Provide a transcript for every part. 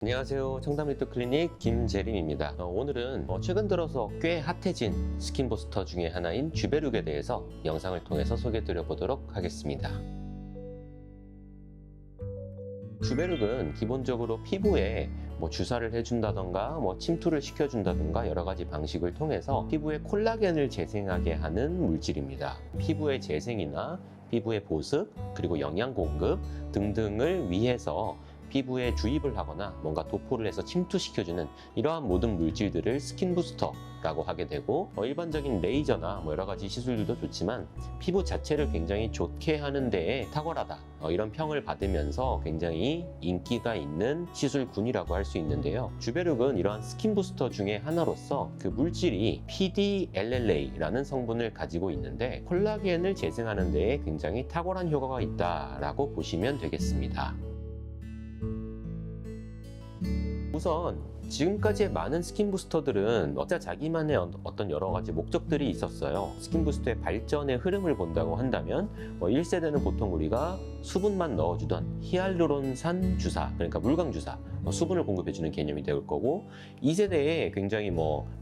안녕하세요. 청담리트 클리닉 김재림입니다. 오늘은 최근 들어서 꽤 핫해진 스킨 부스터 중에 하나인 주베룩에 대해서 영상을 통해서 소개해 드려 보도록 하겠습니다. 주베룩은 기본적으로 피부에 주사를 해준다던가 침투를 시켜준다던가 여러 가지 방식을 통해서 피부에 콜라겐을 재생하게 하는 물질입니다. 피부의 재생이나 피부의 보습, 그리고 영양 공급 등등을 위해서 피부에 주입을 하거나 뭔가 도포를 해서 침투시켜주는 이러한 모든 물질들을 스킨 부스터라고 하게 되고, 일반적인 레이저나 여러 가지 시술들도 좋지만 피부 자체를 굉장히 좋게 하는 데에 탁월하다, 이런 평을 받으면서 굉장히 인기가 있는 시술군이라고 할 수 있는데요. 주베룩은 이러한 스킨 부스터 중에 하나로서 그 물질이 PDLLA라는 성분을 가지고 있는데 콜라겐을 재생하는 데에 굉장히 탁월한 효과가 있다라고 보시면 되겠습니다. 우선 지금까지의 많은 스킨 부스터들은 각자 자기만의 어떤 여러 가지 목적들이 있었어요. 스킨 부스터의 발전의 흐름을 본다고 한다면 1세대는 보통 우리가 수분만 넣어주던 히알루론산 주사, 그러니까 물광 주사, 수분을 공급해주는 개념이 될 거고, 2세대에 굉장히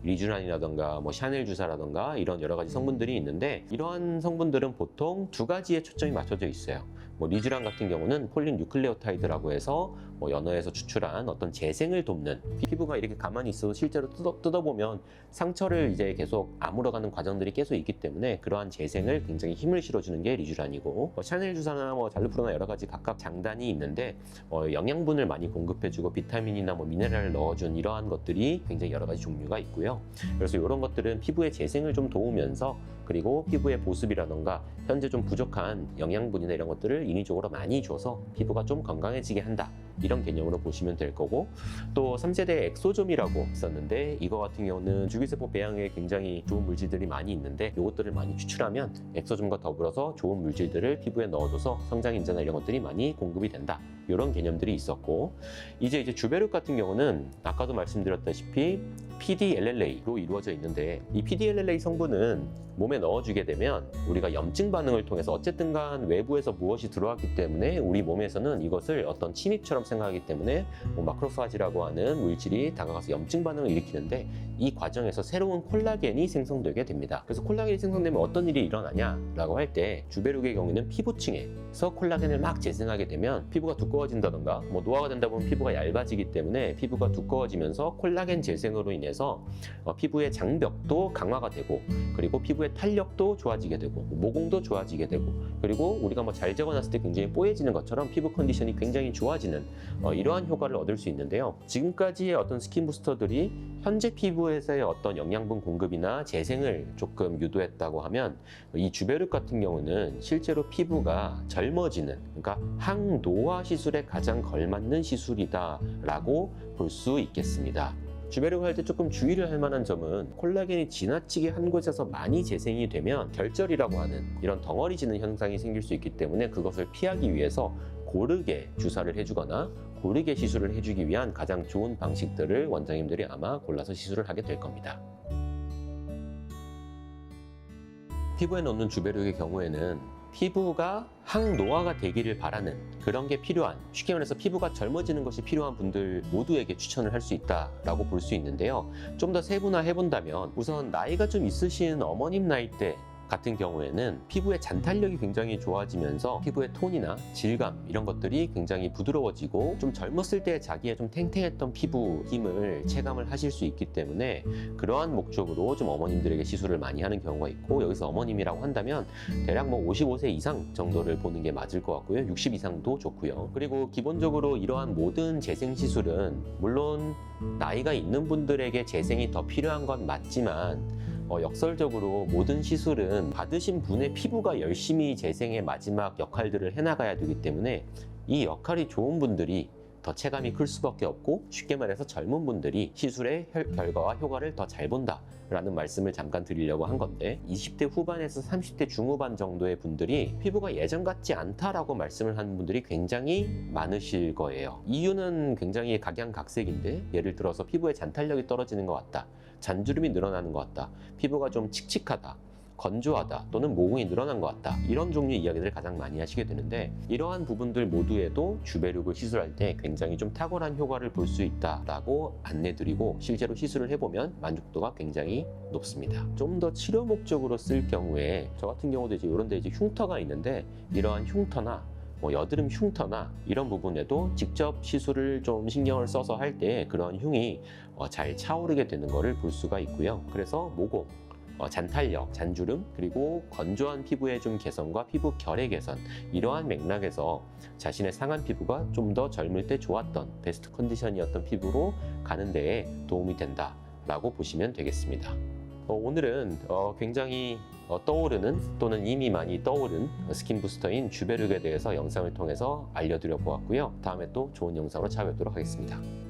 리쥬란이라던가 샤넬 주사라던가 이런 여러 가지 성분들이 있는데, 이러한 성분들은 보통 두 가지에 초점이 맞춰져 있어요. 리쥬란 같은 경우는 폴린 뉴클레오타이드라고 해서 연어에서 추출한 어떤 재생을 돕는, 피부가 이렇게 가만히 있어도 실제로 뜯어보면 상처를 이제 계속 아물어가는 과정들이 계속 있기 때문에 그러한 재생을 굉장히 힘을 실어주는 게 리쥬란이고, 샤넬 주사나 잘루프로나 여러 가지 각각 장단이 있는데 영양분을 많이 공급해주고 비타민이나 미네랄을 넣어준 이러한 것들이 굉장히 여러 가지 종류가 있고요. 그래서 이런 것들은 피부의 재생을 좀 도우면서, 그리고 피부의 보습이라던가 현재 좀 부족한 영양분이나 이런 것들을 인위적으로 많이 줘서 피부가 좀 건강해지게 한다, 이런 개념으로 보시면 될 거고, 또 3세대 엑소좀이라고 있었는데 이거 같은 경우는 줄기세포 배양에 굉장히 좋은 물질들이 많이 있는데 이것들을 많이 추출하면 엑소좀과 더불어서 좋은 물질들을 피부에 넣어줘서 성장 인자나 이런 것들이 많이 공급이 된다, 이런 개념들이 있었고, 이제 주베룩 같은 경우는 아까도 말씀드렸다시피 PDLLA로 이루어져 있는데, 이 PDLLA 성분은 몸에 넣어주게 되면 우리가 염증 반응을 통해서 어쨌든 간 외부에서 무엇이 들어왔기 때문에 우리 몸에서는 이것을 어떤 침입처럼 생각하기 때문에 마크로파지라고 하는 물질이 다가가서 염증 반응을 일으키는데, 이 과정에서 새로운 콜라겐이 생성되게 됩니다. 그래서 콜라겐이 생성되면 어떤 일이 일어나냐라고 할 때, 주베룩의 경우에는 피부층에서 콜라겐을 막 재생하게 되면 피부가 두꺼워진다던가 노화가 된다 보면 피부가 얇아지기 때문에 피부가 두꺼워지면서 콜라겐 재생으로 인해서 피부의 장벽도 강화가 되고, 그리고 피부의 탄력도 좋아지게 되고 모공도 좋아지게 되고, 그리고 우리가 잘 적어놨을 때 굉장히 뽀얘지는 것처럼 피부 컨디션이 굉장히 좋아지는 이러한 효과를 얻을 수 있는데요. 지금까지의 어떤 스킨 부스터들이 현재 피부에서의 어떤 영양분 공급이나 재생을 조금 유도했다고 하면, 이 주베룩 같은 경우는 실제로 피부가 젊어지는, 그러니까 항노화 시술에 가장 걸맞는 시술이다라고 볼 수 있겠습니다. 주베룩 할 때 조금 주의를 할 만한 점은, 콜라겐이 지나치게 한 곳에서 많이 재생이 되면 결절이라고 하는 이런 덩어리지는 현상이 생길 수 있기 때문에 그것을 피하기 위해서 고르게 주사를 해주거나 고르게 시술을 해주기 위한 가장 좋은 방식들을 원장님들이 아마 골라서 시술을 하게 될 겁니다. 피부에 넣는 주베룩의 경우에는 피부가 항노화가 되기를 바라는 그런 게 필요한, 쉽게 말해서 피부가 젊어지는 것이 필요한 분들 모두에게 추천을 할 수 있다라고 볼 수 있는데요. 좀 더 세분화해 본다면, 우선 나이가 좀 있으신 어머님 나이대 같은 경우에는 피부의 잔탄력이 굉장히 좋아지면서 피부의 톤이나 질감 이런 것들이 굉장히 부드러워지고, 좀 젊었을 때 자기의 좀 탱탱했던 피부 힘을 체감을 하실 수 있기 때문에 그러한 목적으로 좀 어머님들에게 시술을 많이 하는 경우가 있고, 여기서 어머님이라고 한다면 대략 55세 이상 정도를 보는 게 맞을 것 같고요. 60 이상도 좋고요. 그리고 기본적으로 이러한 모든 재생 시술은 물론 나이가 있는 분들에게 재생이 더 필요한 건 맞지만, 역설적으로 모든 시술은 받으신 분의 피부가 열심히 재생의 마지막 역할들을 해나가야 되기 때문에 이 역할이 좋은 분들이 더 체감이 클 수밖에 없고, 쉽게 말해서 젊은 분들이 시술의 결과와 효과를 더 잘 본다 라는 말씀을 잠깐 드리려고 한 건데, 20대 후반에서 30대 중후반 정도의 분들이 피부가 예전 같지 않다라고 말씀을 하는 분들이 굉장히 많으실 거예요. 이유는 굉장히 각양각색인데, 예를 들어서 피부의 잔탄력이 떨어지는 것 같다, 잔주름이 늘어나는 것 같다, 피부가 좀 칙칙하다, 건조하다 또는 모공이 늘어난 것 같다, 이런 종류의 이야기들을 가장 많이 하시게 되는데, 이러한 부분들 모두에도 주베르그 시술할 때 굉장히 좀 탁월한 효과를 볼 수 있다라고 안내드리고, 실제로 시술을 해보면 만족도가 굉장히 높습니다. 좀 더 치료 목적으로 쓸 경우에 저 같은 경우도 이제 이런 데 이제 흉터가 있는데, 이러한 흉터나 여드름 흉터나 이런 부분에도 직접 시술을 좀 신경을 써서 할 때 그런 흉이 잘 차오르게 되는 것을 볼 수가 있고요. 그래서 모공, 잔탄력, 잔주름, 그리고 건조한 피부의 좀 개선과 피부 결의 개선, 이러한 맥락에서 자신의 상한 피부가 좀 더 젊을 때 좋았던 베스트 컨디션이었던 피부로 가는 데에 도움이 된다라고 보시면 되겠습니다. 오늘은 굉장히 떠오르는 또는 이미 많이 떠오른 스킨 부스터인 주베르그에 대해서 영상을 통해서 알려드려 보았고요. 다음에 또 좋은 영상으로 찾아뵙도록 하겠습니다.